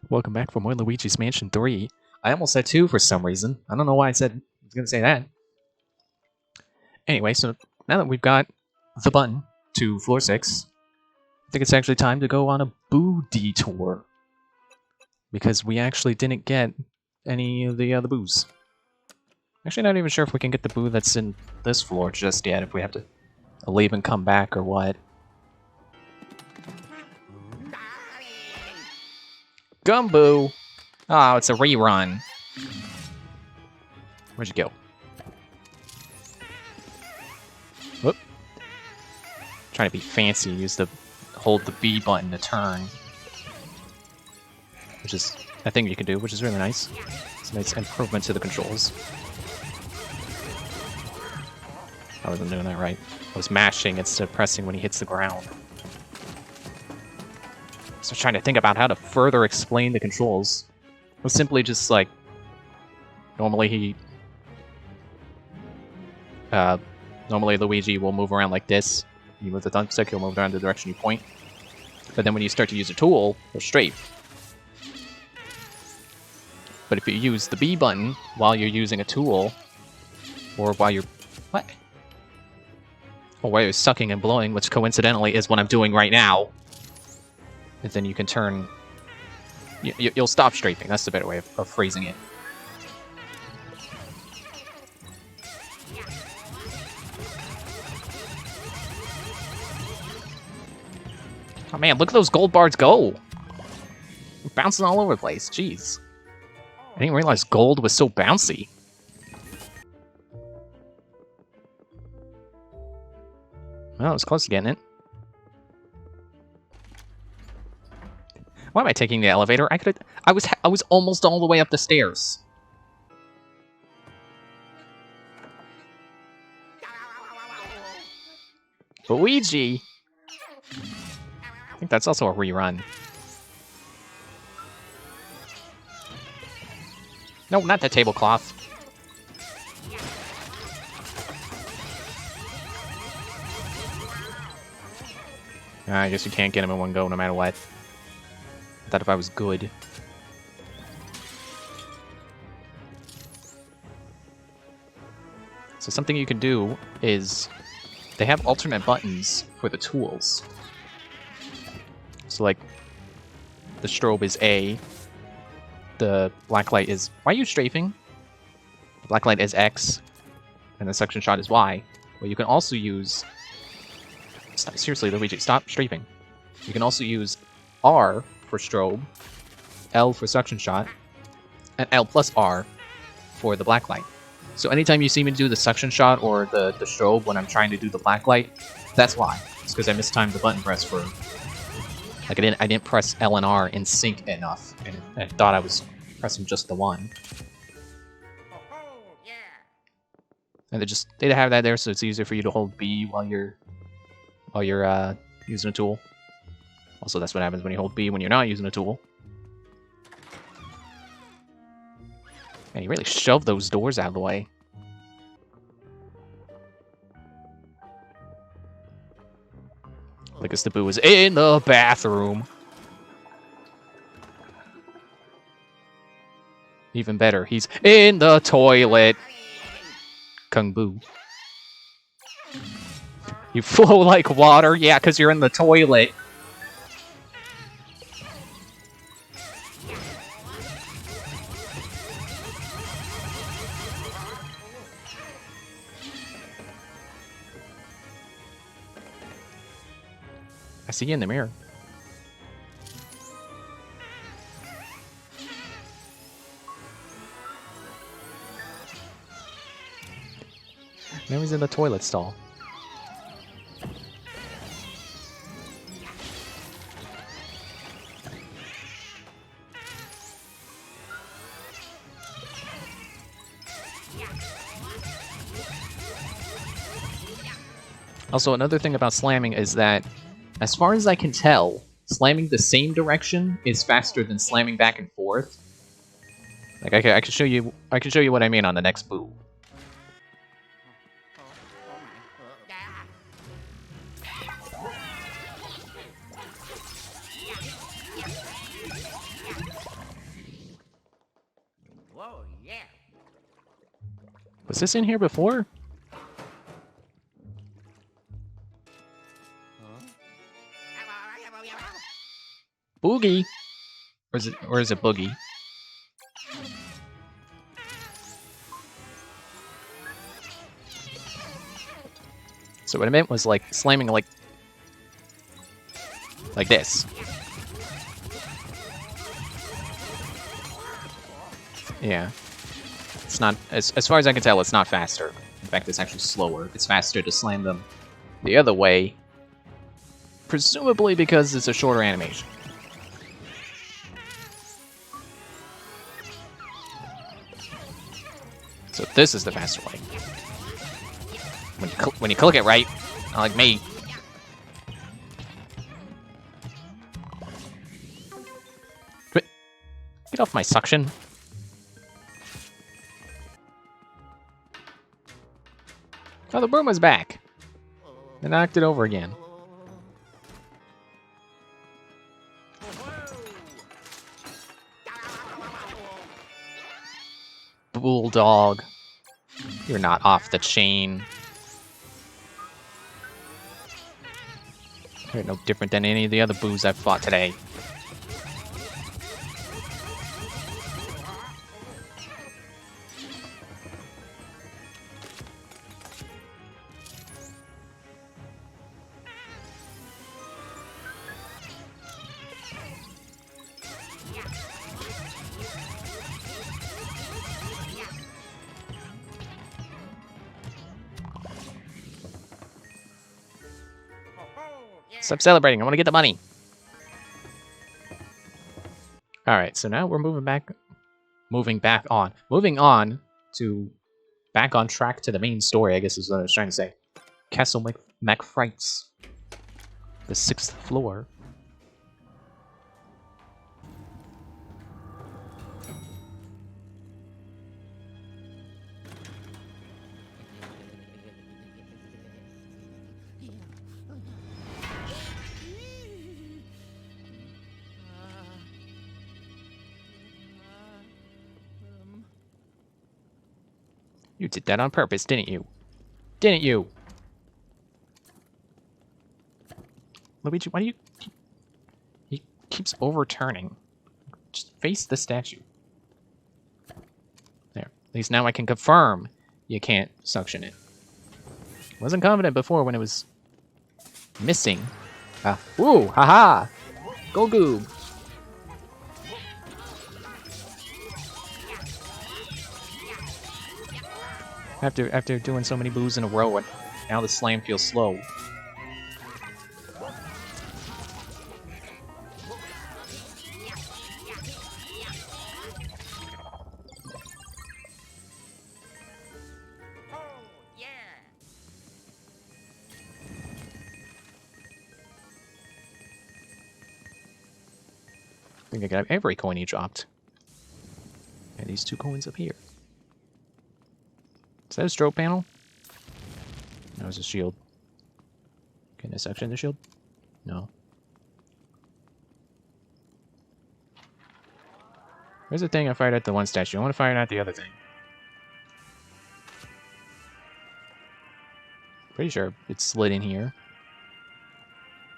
Welcome back for more Luigi's Mansion 3. I almost said 2 for some reason. I don't know why I was going to say that. Anyway, so now that we've got the button to floor 6, I think it's actually time to go on a boo detour. Because we actually didn't get any of the other boos. Actually, not even sure if we can get the boo that's in this floor just yet, if we have to leave and come back or what. Gumbo! Oh, it's a rerun. Where'd you go? Whoop. Trying to be fancy, use hold the B button to turn. Which is a thing you can do, which is really nice. It's a nice improvement to the controls. I wasn't doing that right. I was mashing instead of pressing when he hits the ground. So trying to think about how to further explain the controls. It was simply just like, normally Luigi will move around like this. You move the thumbstick, he'll move around the direction you point. But then when you start to use a tool, he'll strafe. But if you use the B button while you're using a tool, or while you're... What? Or while you're sucking and blowing, which coincidentally is what I'm doing right now, and then you can turn... You'll stop strafing. That's the better way of phrasing it. Oh man, look at those gold bars go! They're bouncing all over the place. Jeez. I didn't realize gold was so bouncy. Well, it was close to getting it. Why am I taking the elevator? I was almost all the way up the stairs. Luigi! I think that's also a rerun. No, not the tablecloth. I guess you can't get him in one go no matter what. I thought if I was good. So something you can do is they have alternate buttons for the tools. So like the strobe is A, the black light is... Why are you strafing? The black light is X, and the suction shot is Y. Well, you can also use... Stop, seriously, Luigi, stop strafing. You can also use R for strobe, L for suction shot, and L plus R for the black light. So anytime you see me do the suction shot or the strobe when I'm trying to do the black light, that's why. It's because I mistimed the button press for... Like I didn't press L and R in sync enough, and I thought I was pressing just the one. And they have that there, so it's easier for you to hold B while you're using a tool. Also, that's what happens when you hold B when you're not using a tool. Man, you really shoved those doors out of the way. Like as the boo is in the bathroom. Even better, he's in the toilet. Kung Boo. You flow like water? Yeah, because you're in the toilet. I see you in the mirror. Now he's in the toilet stall. Also, another thing about slamming is that, as far as I can tell, slamming the same direction is faster than slamming back and forth. Like I can show you what I mean on the next boo. Was this in here before? Boogie? Or is it Boogie? So what I meant was like slamming like this. Yeah. It's not, as far as I can tell, it's not faster. In fact, it's actually slower. It's faster to slam them the other way. Presumably because it's a shorter animation. So this is the faster way. When you click it right, not like me. Get off my suction. Oh, the broom was back. They knocked it over again. Bulldog. You're not off the chain. You're no different than any of the other boos I've fought today. Stop celebrating. I want to get the money. Alright, so now we're moving on track to the main story, I guess is what I was trying to say. Castle MacFrights. The 6th floor. You did that on purpose, didn't you? Didn't you? Luigi, why do you... He keeps overturning. Just face the statue. There. At least now I can confirm you can't suction it. Wasn't confident before when it was missing. Woo! Haha! Go Goob! After doing so many boos in a row, and now the slam feels slow. I think I got every coin he dropped. And these 2 coins up here. Is that a strobe panel? No, it's a shield. Can I section the shield? No. Where's the thing I fired at the one statue? I want to fire it at the other thing. Pretty sure it slid in here.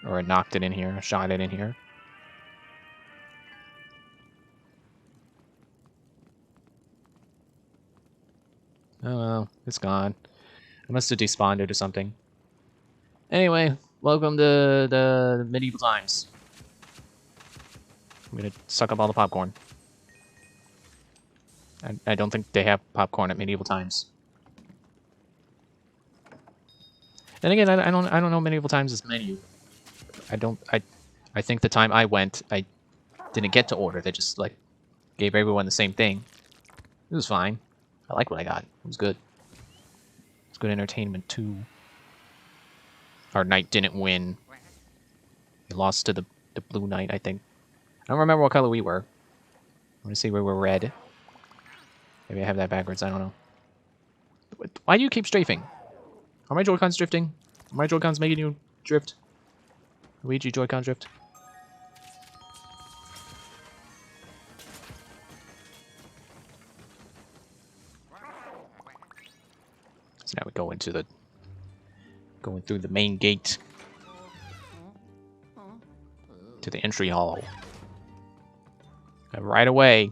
Or I knocked it in here, shot it in here. Oh well, it's gone. I must have despawned it or something. Anyway, welcome to the medieval times. I'm gonna suck up all the popcorn. I don't think they have popcorn at medieval times. And again, I don't know medieval times' menu. I think the time I went, I didn't get to order. They just like gave everyone the same thing. It was fine. I like what I got. It was good. It's good entertainment too. Our knight didn't win. He lost to the blue knight, I think. I don't remember what color we were. I want to see where we're red. Maybe I have that backwards. I don't know. Why do you keep strafing? Are my Joy-Cons drifting? Are my Joy-Cons making you drift? Luigi Joy-Con drift? So now we go into the... going through the main gate. To the entry hall. And right away,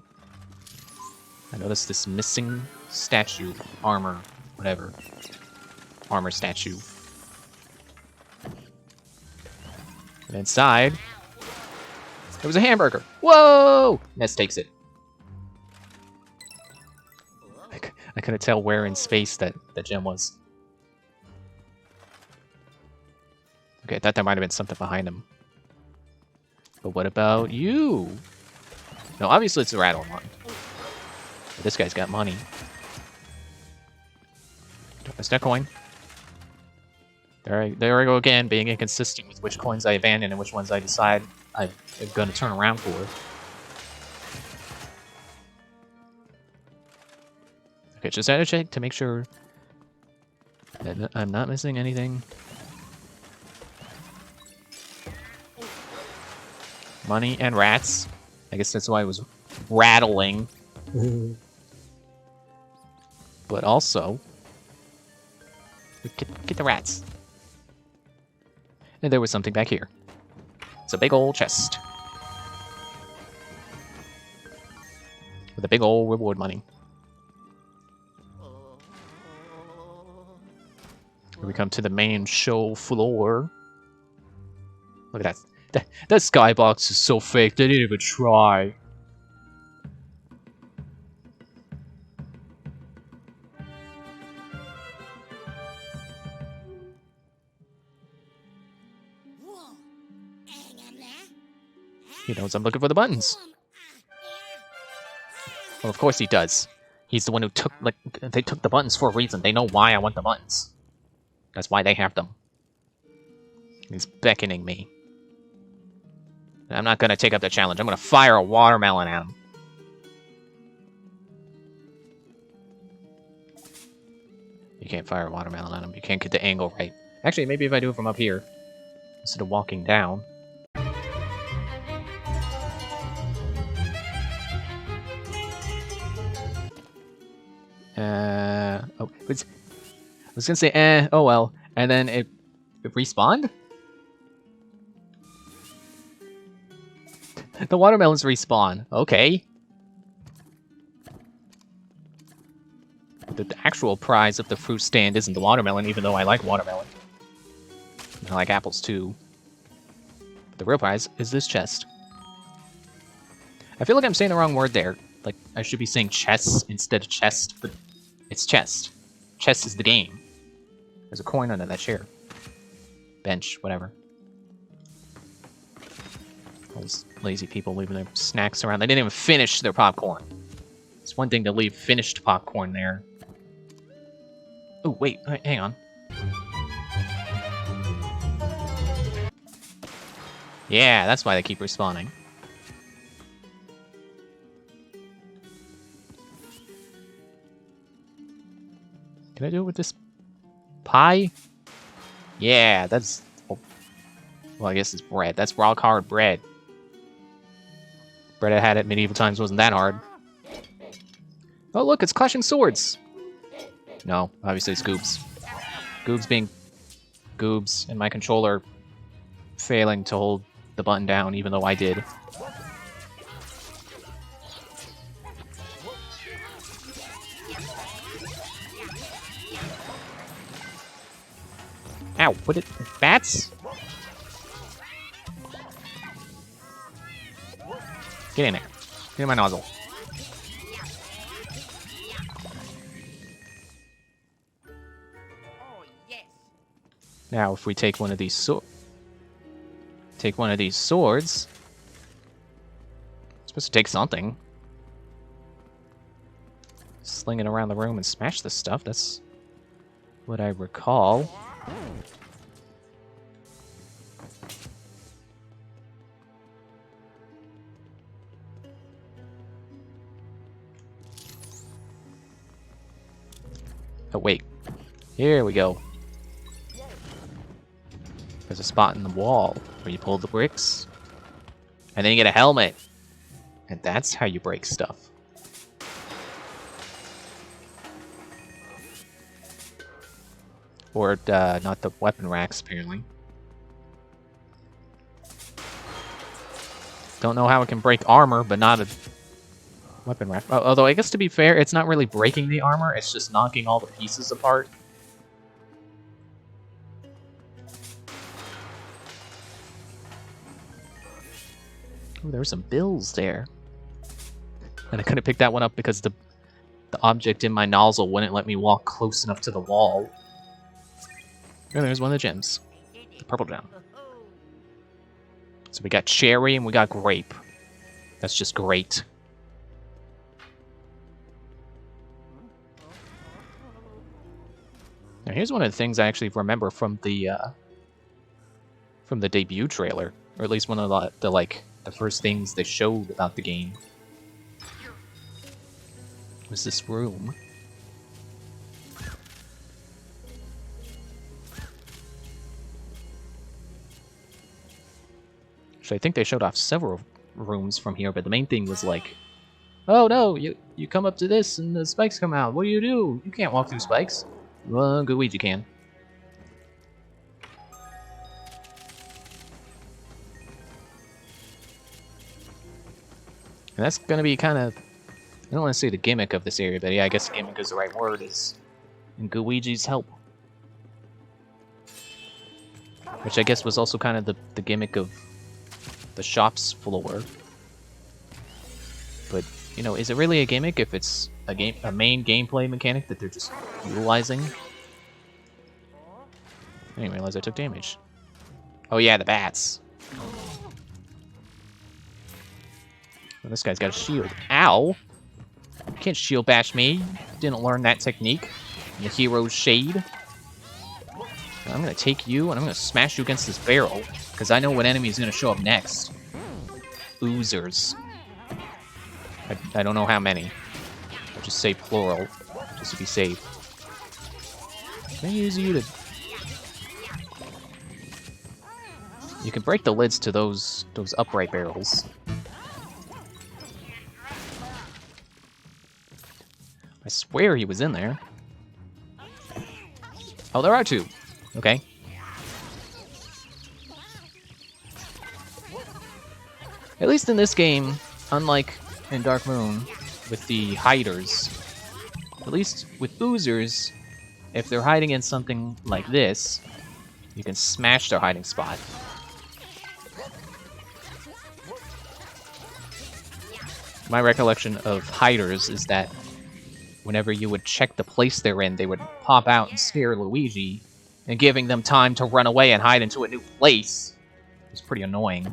I noticed this missing statue. Armor. Whatever. Armor statue. And inside, there was a hamburger. Whoa! Ness takes it. I couldn't tell where in space that gem was. Okay, I thought there might have been something behind him. But what about you? No, obviously it's the rattle one. But this guy's got money. Don't miss that coin. There I go again, being inconsistent with which coins I abandon and which ones I decide I'm going to turn around for. Okay, just had to check to make sure that I'm not missing anything. Money and rats. I guess that's why I was rattling. But also, get the rats. And there was something back here. It's a big old chest. With a big old reward money. Here we come to the main show floor. Look at that. That skybox is so fake, they didn't even try. He knows I'm looking for the buttons. Well, of course he does. He's the one who took, like, they took the buttons for a reason. They know why I want the buttons. That's why they have them. He's beckoning me. And I'm not gonna take up the challenge. I'm gonna fire a watermelon at him. You can't fire a watermelon at him. You can't get the angle right. Actually, maybe if I do it from up here, instead of walking down. Oh, I was gonna say, oh well, and then it respawned? The watermelons respawn, okay. The actual prize of the fruit stand isn't the watermelon, even though I like watermelon. And I like apples too. But the real prize is this chest. I feel like I'm saying the wrong word there. Like, I should be saying chess instead of chest, but it's chest. Chess is the game. There's a coin under that chair. Bench, whatever. All those lazy people leaving their snacks around. They didn't even finish their popcorn. It's one thing to leave finished popcorn there. Oh, wait, hang on. Yeah, that's why they keep respawning. Can I do it with this pie? Yeah, that's... Oh. Well, I guess it's bread. That's rock hard bread. Bread I had at medieval times wasn't that hard. Oh, look, it's clashing swords. No, obviously it's Goobs. Goobs being Goobs, and my controller failing to hold the button down, even though I did. Ow, what it... Bats? Get in there. Get in my nozzle. Now, if we take one of these swords... It's supposed to take something. Sling it around the room and smash this stuff. That's what I recall. Oh, wait. Here we go. There's a spot in the wall where you pull the bricks. And then you get a helmet. And that's how you break stuff. Or not the weapon racks, apparently. Don't know how it can break armor, but not a weapon rack. Although, I guess to be fair, it's not really breaking the armor, it's just knocking all the pieces apart. Ooh, there were some bills there. And I couldn't pick that one up because the object in my nozzle wouldn't let me walk close enough to the wall. And there's one of the gems. The purple gem. So we got cherry and we got grape. That's just great. Now here's one of the things I actually remember from the debut trailer, or at least one of the first things they showed about the game. Was this room? Actually, I think they showed off several rooms from here, but the main thing was like, oh no, you come up to this and the spikes come out. What do? You can't walk through spikes. Well, Luigi can. And that's gonna be kind of, I don't want to say the gimmick of this area, but yeah, I guess gimmick is the right word, is in Luigi's help. Which I guess was also kind of the gimmick of the shop's floor. But, you know, is it really a gimmick if it's a main gameplay mechanic that they're just utilizing? I didn't realize I took damage. Oh yeah, the bats. Well, this guy's got a shield. Ow! You can't shield bash me. Didn't learn that technique. The hero's shade. I'm gonna take you and I'm gonna smash you against this barrel, because I know what enemy is gonna show up next. Oozers. I don't know how many. I'll just say plural, just to be safe. Can I use you to... You can break the lids to those upright barrels. I swear he was in there. Oh, there are two. Okay. At least in this game, unlike in Dark Moon with the hiders, at least with oozers, if they're hiding in something like this, you can smash their hiding spot. My recollection of hiders is that whenever you would check the place they're in, they would pop out and scare Luigi, and giving them time to run away and hide into a new place was pretty annoying.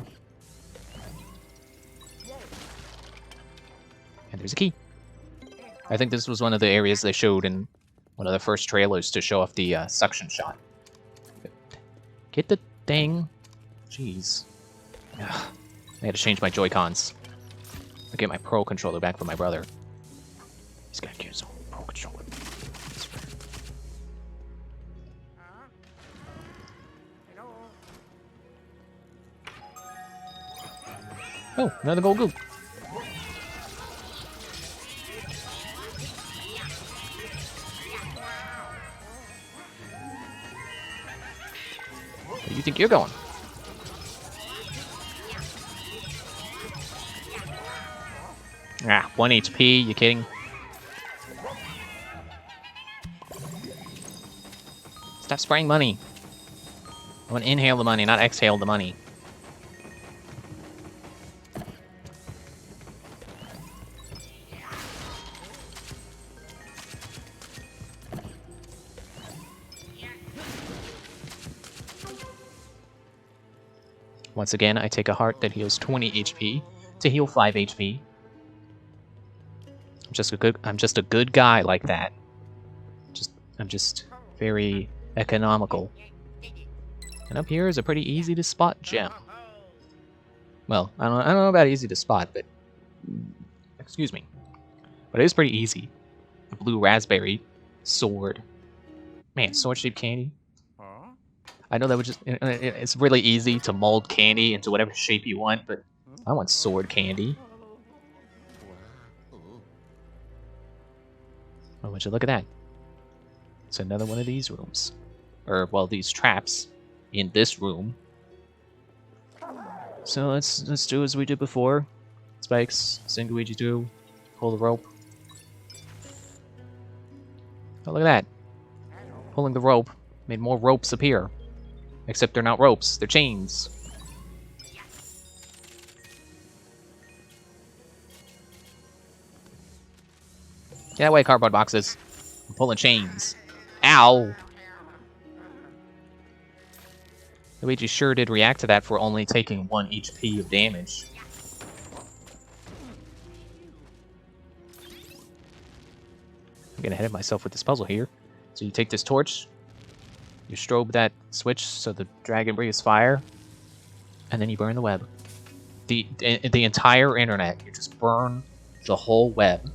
And there's a key. I think this was one of the areas they showed in one of the first trailers to show off the suction shot. Get the thing. Jeez. Ugh. I had to change my Joy-Cons. I get my Pro controller back from my brother. He's got to get his own Pro controller. Oh, another gold goop. Where do you think you're going? Ah, 1 HP, you kidding? Stop spraying money. I want to inhale the money, not exhale the money. Once again, I take a heart that heals 20 HP to heal 5 HP. I'm just a good guy like that. I'm just very economical. And up here is a pretty easy to spot gem. Well, I don't know about easy to spot, but excuse me. But it is pretty easy. The blue raspberry sword. Man, sword-shaped candy. I know that would it's really easy to mold candy into whatever shape you want, but I want sword candy. Oh, would you look at that? It's another one of these rooms. or well, these traps in this room. So let's do as we did before. Spikes, send Luigi through, pull the rope. Oh, look at that. Pulling the rope made more ropes appear. Except they're not ropes, they're chains. Get away, cardboard boxes. I'm pulling chains. Ow! Luigi sure did react to that for only taking 1 HP of damage. I'm getting ahead of myself with this puzzle here. So you take this torch, you strobe that switch so the dragon breathes fire, and then you burn the web. The entire internet. You just burn the whole web.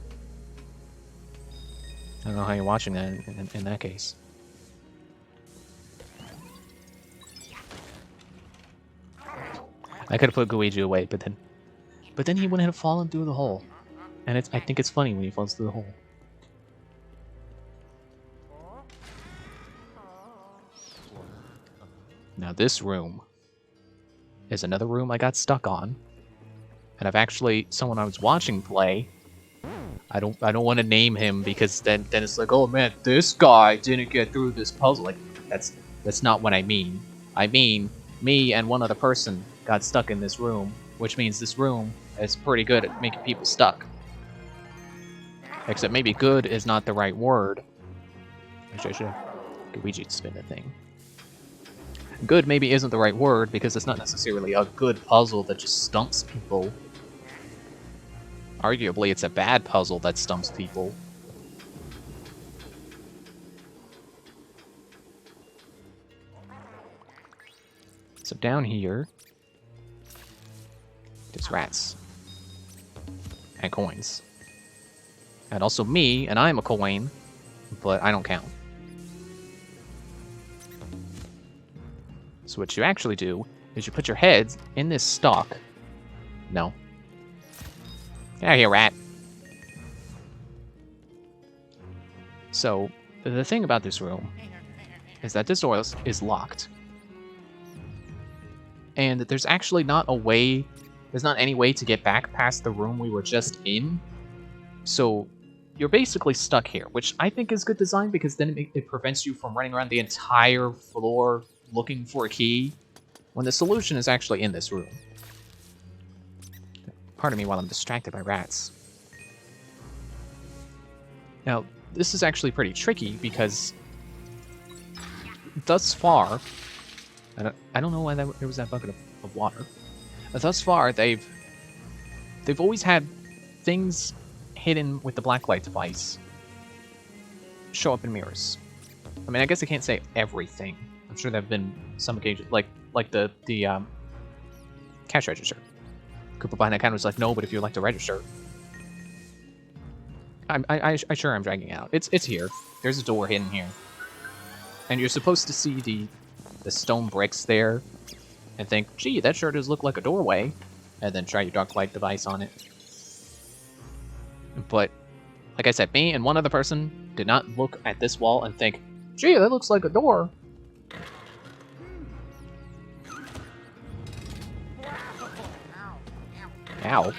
I don't know how you're watching that in that case. I could have put Luigi away, but then he wouldn't have fallen through the hole. And I think it's funny when he falls through the hole. Now this room is another room I got stuck on. And I've actually, someone I was watching play, I don't want to name him because then it's like, oh man, this guy didn't get through this puzzle. Like, that's not what I mean. I mean, me and one other person got stuck in this room, which means this room is pretty good at making people stuck. Except maybe good is not the right word. Actually, I should have Luigi spin the thing. Good maybe isn't the right word because it's not necessarily a good puzzle that just stumps people. Arguably, it's a bad puzzle that stumps people. So down here, there's rats. And coins. And also me, and I'm a coin, but I don't count. So what you actually do is you put your heads in this stalk. No. Get out of here, rat. So, the thing about this room is that this door is locked. And there's actually not a way, there's not any way to get back past the room we were just in. So, you're basically stuck here, which I think is good design because then it prevents you from running around the entire floor looking for a key when the solution is actually in this room. Pardon me while I'm distracted by rats. Now, this is actually pretty tricky because thus far, I don't know why there was that bucket of water. But thus far, they've always had things hidden with the blacklight device show up in mirrors. I mean, I guess I can't say everything. I'm sure there have been some occasions, like the cash register. Cooper behind that counter was like, no, but if you'd like to register. I sure I'm dragging out. It's here. There's a door hidden here. And you're supposed to see the stone bricks there and think, gee, that sure does look like a doorway. And then try your dark light device on it. But, like I said, me and one other person did not look at this wall and think, gee, that looks like a door. Ow.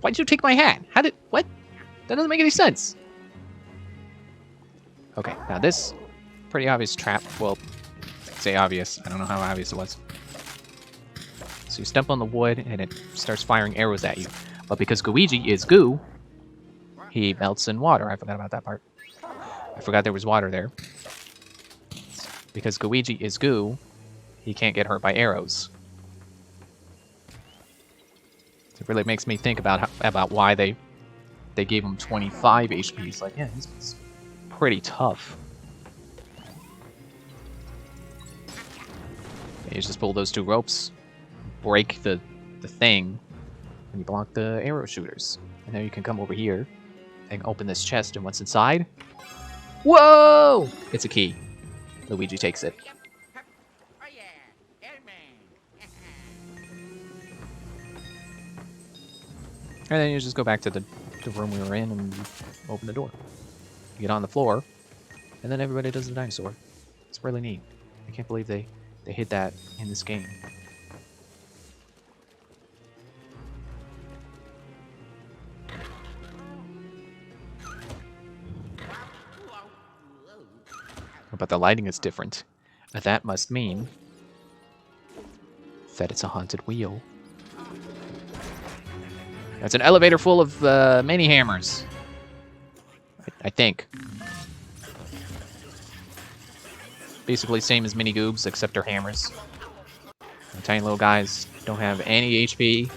Why'd you take my hat? What? That doesn't make any sense. Okay, now this pretty obvious trap. Well, say obvious. I don't know how obvious it was. So you step on the wood and it starts firing arrows at you. But because Luigi is goo, he melts in water. I forgot about that part. I forgot there was water there. Because Luigi is goo, he can't get hurt by arrows. It really makes me think about why they gave him 25 HP. It's like, yeah, he's pretty tough. And you just pull those 2 ropes, break the thing, and you block the arrow shooters. And now you can come over here and open this chest, and what's inside? Whoa! It's a key. Luigi takes it. And then you just go back to the room we were in and open the door. You get on the floor, and then everybody does the dinosaur. It's really neat. I can't believe they hid that in this game. But the lighting is different. That must mean that it's a haunted wheel. That's an elevator full of mini hammers. I think. Basically same as mini goobs, except they're hammers. The tiny little guys don't have any HP,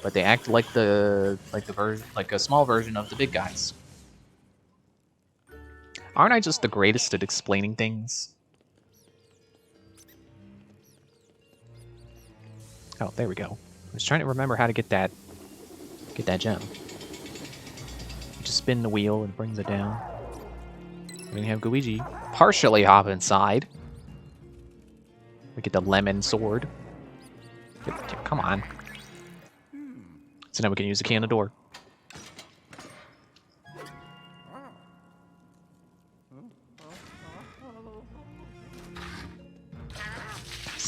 but they act like like a small version of the big guys. Aren't I just the greatest at explaining things? Oh, there we go. I was trying to remember how to get that gem. You just spin the wheel and brings it down. We're gonna have Luigi partially hop inside. We get the lemon sword. Come on. So now we can use the key on the door.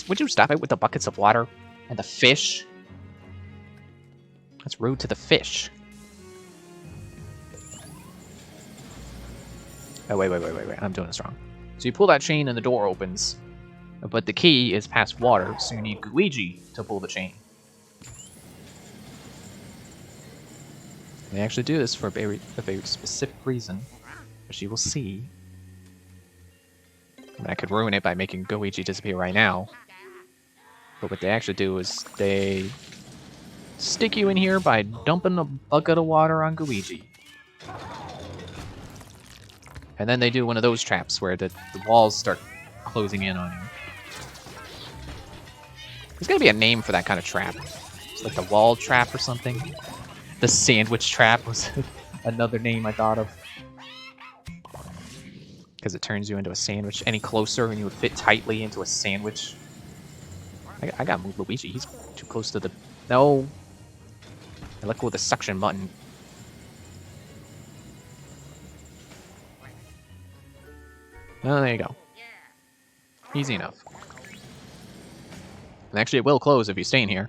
Would you stop it with the buckets of water and the fish? That's rude to the fish. Oh, wait. I'm doing this wrong. So you pull that chain and the door opens. But the key is past water, so you need Luigi to pull the chain. They actually do this for a very specific reason, which you will see. I mean, I could ruin it by making Luigi disappear right now. But what they actually do is they stick you in here by dumping a bucket of water on Luigi. And then they do one of those traps where the walls start closing in on you. There's gotta be a name for that kind of trap. It's like the wall trap or something. The sandwich trap was another name I thought of. Because it turns you into a sandwich. Any closer and you would fit tightly into a sandwich. I gotta move Luigi. He's too close to the... No! I let go of the suction button. Oh, there you go. Easy enough. And actually, it will close if you stay in here.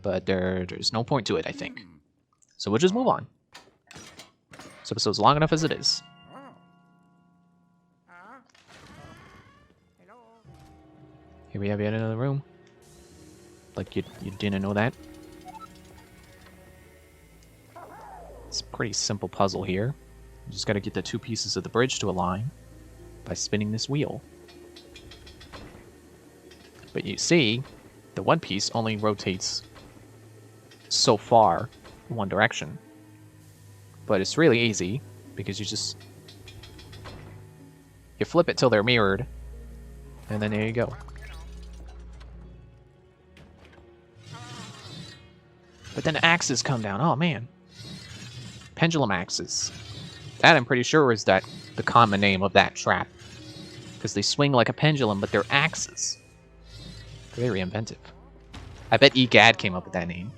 But there's no point to it, I think. So we'll just move on. This episode's long enough as it is. Here we have yet another room. Like you didn't know that. It's a pretty simple puzzle here. You just gotta get the two pieces of the bridge to align by spinning this wheel. But you see, the one piece only rotates so far in one direction. But it's really easy, because you flip it till they're mirrored, and then there you go. But then axes come down. Oh, man. Pendulum axes. That, I'm pretty sure, is the common name of that trap. Because they swing like a pendulum, but they're axes. Very inventive. I bet Egad came up with that name.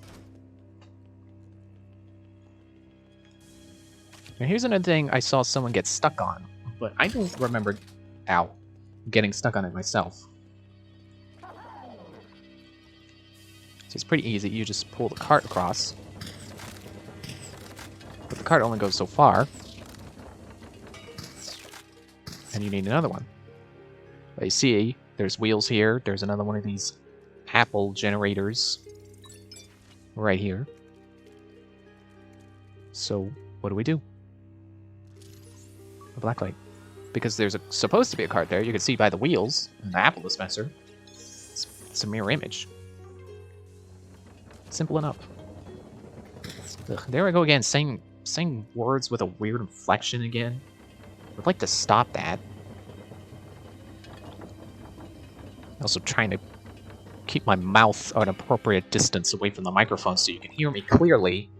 Now here's another thing I saw someone get stuck on, but I don't remember, getting stuck on it myself. So it's pretty easy. You just pull the cart across. But the cart only goes so far. And you need another one. But you see, there's wheels here. There's another one of these apple generators right here. So what do? A black light. Because there's supposed to be a cart there. You can see by the wheels and the apple dispenser. It's a mirror image. Simple enough. Ugh, there I go again, saying words with a weird inflection again. I'd like to stop that. Also trying to keep my mouth at an appropriate distance away from the microphone so you can hear me clearly,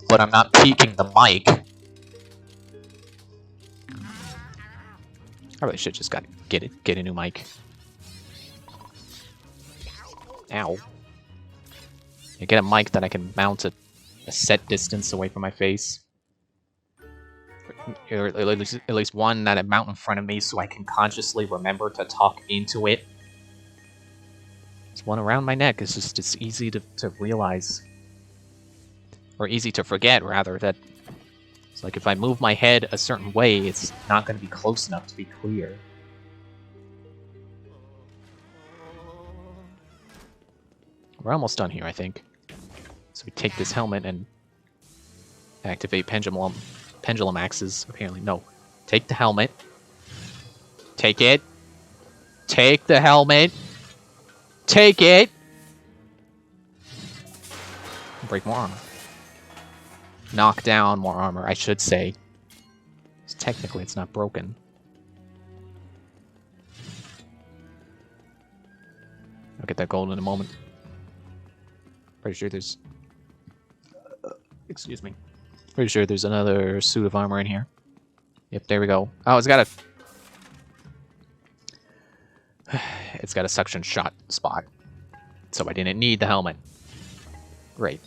but I'm not peeking the mic. I really should just get a new mic. Ow. I get a mic that I can mount at a set distance away from my face. Or at least one that I mount in front of me so I can consciously remember to talk into it. There's one around my neck. It's just it's easy to realize. Or easy to forget, rather, that it's like if I move my head a certain way, it's not going to be close enough to be clear. We're almost done here, I think. So we take this helmet and activate pendulum axes, apparently. No. Take the helmet. Take it. Take the helmet. Take it! Break more armor. Knock down more armor, I should say. Technically, it's not broken. I'll get that gold in a moment. Pretty sure there's... excuse me. Pretty sure there's another suit of armor in here. Yep, there we go. Oh, it's got a... it's got a suction shot spot. So I didn't need the helmet. Great.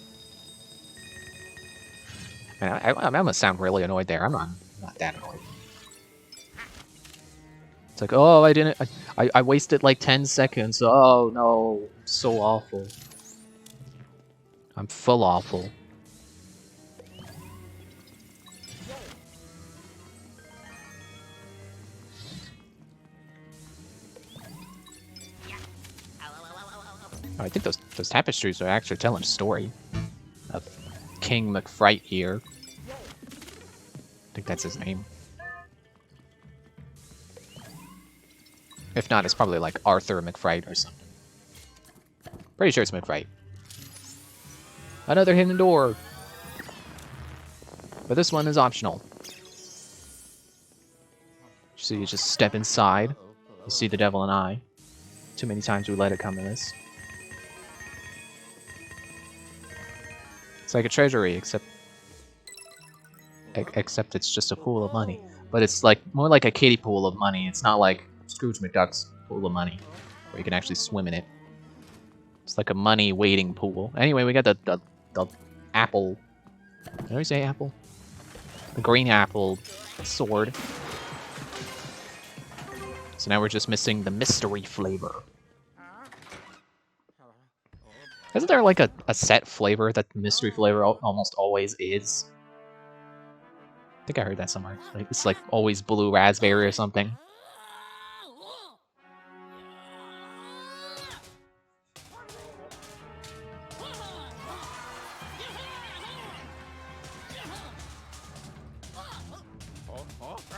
Man, I'm gonna sound really annoyed there. I'm not that annoyed. It's like, oh, I wasted like 10 seconds. Oh no, so awful. I'm full awful. Oh, I think those tapestries are actually telling a story of King McFright here. I think that's his name. If not, it's probably like Arthur McFright or something. Pretty sure it's McFright. Another hidden door. But this one is optional. So you just step inside. You see the devil and I. Too many times we let it come to this. It's like a treasury, except it's just a pool of money. But it's like more like a kiddie pool of money. It's not like Scrooge McDuck's pool of money, where you can actually swim in it. It's like a money waiting pool. Anyway, we got the apple. Did I say apple? The green apple sword. So now we're just missing the mystery flavor. Isn't there like a set flavor that the mystery flavor almost always is? I think I heard that somewhere. Like, it's like always blue raspberry or something.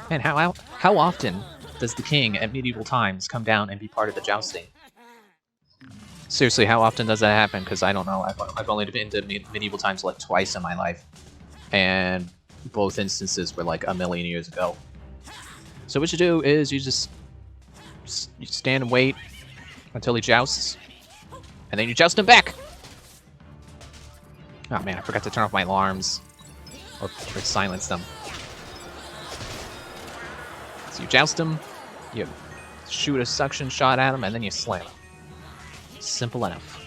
And how often does the king at medieval times come down and be part of the jousting? Seriously, how often does that happen? Because I don't know. I've only been to medieval times like twice in my life. And both instances were like a million years ago. So what you do is you just you stand and wait until he jousts. And then you joust him back! Oh man, I forgot to turn off my alarms. Or silence them. So you joust him, you shoot a suction shot at him, and then you slam him. Simple enough.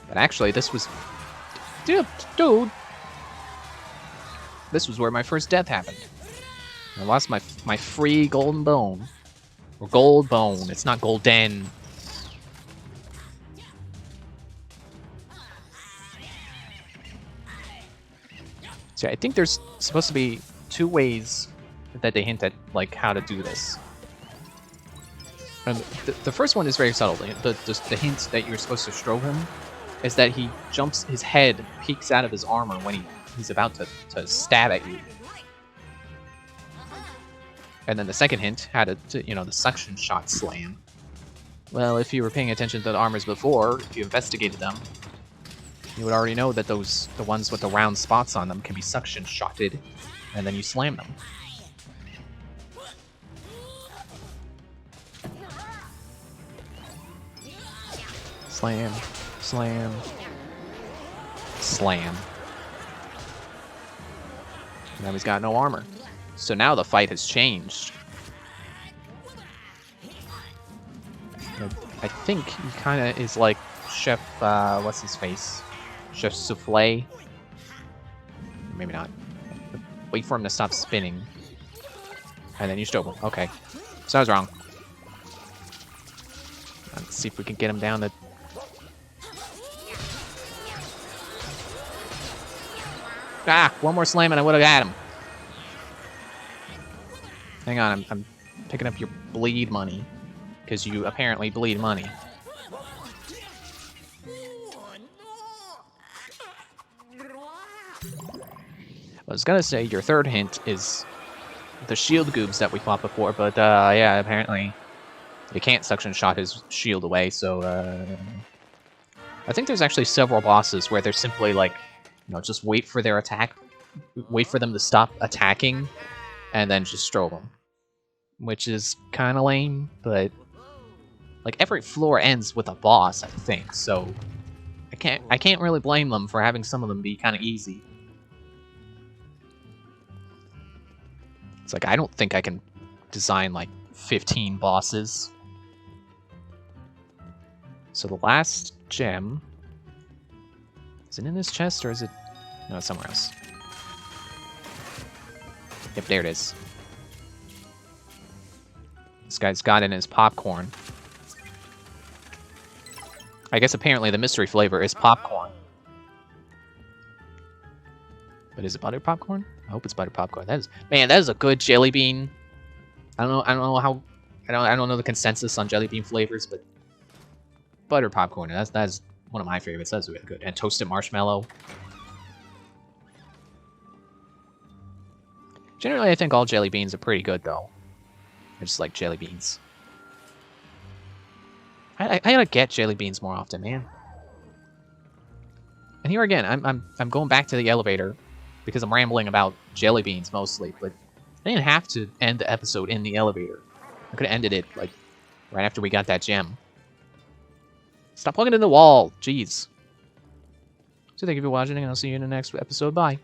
But actually, this was... Dude! This was where my first death happened. I lost my free golden bone. Or gold bone. It's not golden. So I think there's supposed to be 2 ways that they hint at, like, how to do this. And the first one is very subtle. The hint that you're supposed to strobe him is that he jumps, his head peeks out of his armor when he's about to stab at you. And then the second hint had the suction shot slam. Well, if you were paying attention to the armors before, if you investigated them, you would already know that the ones with the round spots on them can be suction shotted, and then you slam them. Slam, slam, slam. Now he's got no armor. So now the fight has changed. I think he kind of is like Chef, what's his face? Chef Souffle? Maybe not. Wait for him to stop spinning. And then you strobe him. Okay. So I was wrong. Let's see if we can get him down to... Ah! One more slam and I would have had him. Hang on, I'm picking up your bleed money. Because you apparently bleed money. I was gonna say your third hint is the shield goobs that we fought before, but yeah, apparently you can't suction shot his shield away, so I think there's actually several bosses where they're simply like, you know, just wait for their attack, wait for them to stop attacking, and then just strobe them. Which is kind of lame, but like every floor ends with a boss, I think, so I can't really blame them for having some of them be kind of easy. It's like, I don't think I can design, like, 15 bosses. So the last gem... Is it in this chest, or is it... No, it's somewhere else. Yep, there it is. This guy's got it in his popcorn. I guess apparently the mystery flavor is popcorn. But is it butter popcorn? I hope it's butter popcorn. That is, man, that is a good jelly bean. I don't know how. I don't know the consensus on jelly bean flavors, but butter popcorn. That's one of my favorites. That's really good. And toasted marshmallow. Generally, I think all jelly beans are pretty good, though. I just like jelly beans. I gotta get jelly beans more often, man. And here again, I'm going back to the elevator because I'm rambling about jelly beans mostly, but I didn't have to end the episode in the elevator. I could have ended it like right after we got that gem. Stop plugging it in the wall, jeez. So thank you for watching, and I'll see you in the next episode. Bye.